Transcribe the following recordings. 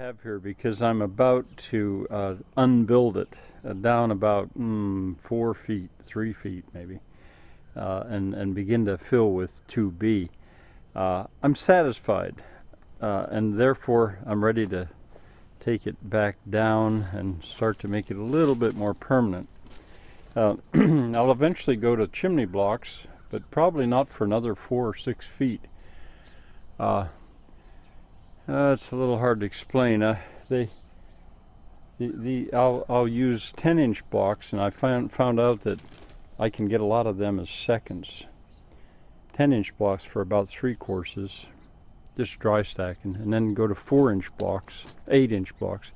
have here because I'm about to unbuild it down about 4 feet, 3 feet maybe, and begin to fill with 2B. I'm satisfied, and therefore I'm ready to take it back down and start to make it a little bit more permanent. I'll eventually go to chimney blocks, but probably not for another 4 or 6 feet. It's a little hard to explain. I'll use 10-inch blocks, and I found out that I can get a lot of them as seconds. 10-inch blocks for about 3 courses, just dry stacking, and then go to 4-inch blocks, 8-inch blocks,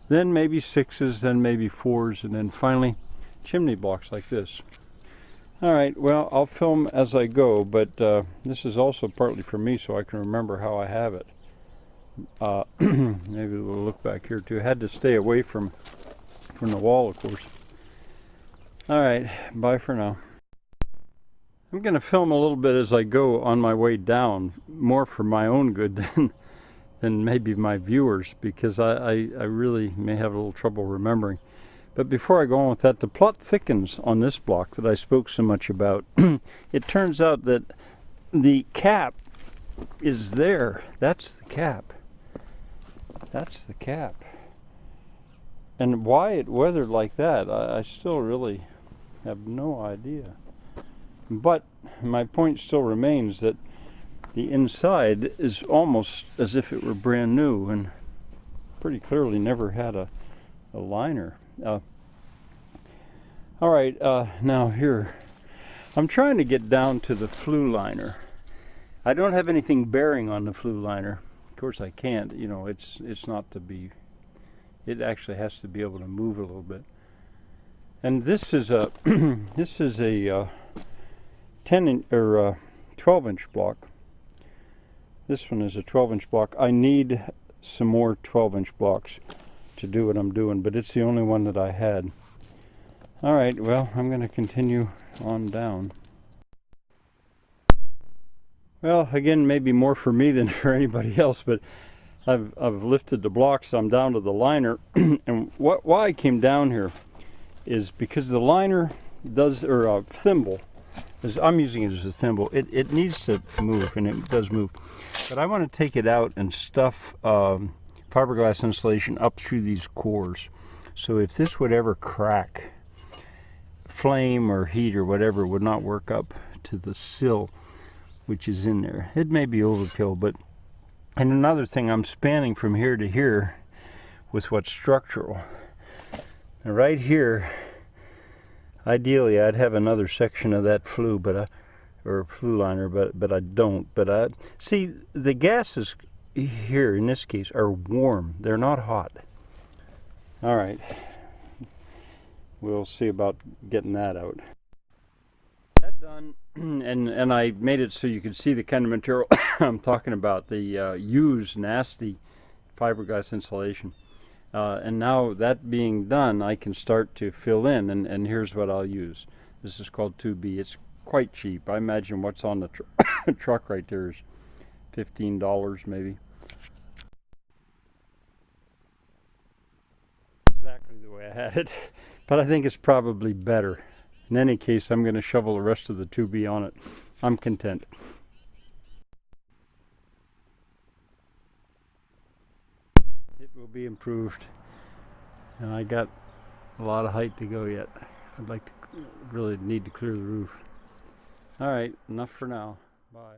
then maybe 6s, then maybe 4s, and then finally chimney blocks like this. Alright, well, I'll film as I go, but this is also partly for me so I can remember how I have it. Maybe we'll look back here too. I had to stay away from the wall, of course. Alright, bye for now. I'm going to film a little bit as I go on my way down, more for my own good than maybe my viewers, because I really may have a little trouble remembering. But before I go on with that, the plot thickens on this block that I spoke so much about. It turns out that the cap is there. That's the cap. That's the cap. And why it weathered like that, I still really have no idea. But my point still remains that the inside is almost as if it were brand new and pretty clearly never had a liner. Alright, now here, I'm trying to get down to the flue liner. I don't have anything bearing on the flue liner. Of course I can't, you know, it's not to be, it actually has to be able to move a little bit. And this is a this is a 12-inch block. This one is a 12-inch block. I need some more 12-inch blocks to do what I'm doing, but it's the only one that I had. Alright, well, I'm going to continue on down. Well, again, maybe more for me than for anybody else, but I've lifted the blocks, so I'm down to the liner. And why I came down here is because the liner does, or a thimble, as I'm using it as a thimble, it needs to move, and it does move. But I want to take it out and stuff fiberglass insulation up through these cores. So if this would ever crack, flame or heat or whatever would not work up to the sill which is in there. It may be overkill, but, and another thing, I'm spanning from here to here with what's structural. And right here, ideally I'd have another section of that flue, but or flue liner, but I don't. But see, the gases here in this case are warm, they're not hot. All right, we'll see about getting that out. That done, and I made it so you could see the kind of material I'm talking about, the used nasty fiberglass insulation. And now that being done, I can start to fill in, and here's what I'll use. This is called 2B. It's quite cheap. I imagine what's on the truck right there is $15 maybe. Exactly the way I had it, but I think it's probably better. In any case, I'm going to shovel the rest of the 2B on it. I'm content. It will be improved. And I got a lot of height to go yet. I'd like to really need to clear the roof. Alright, enough for now. Bye.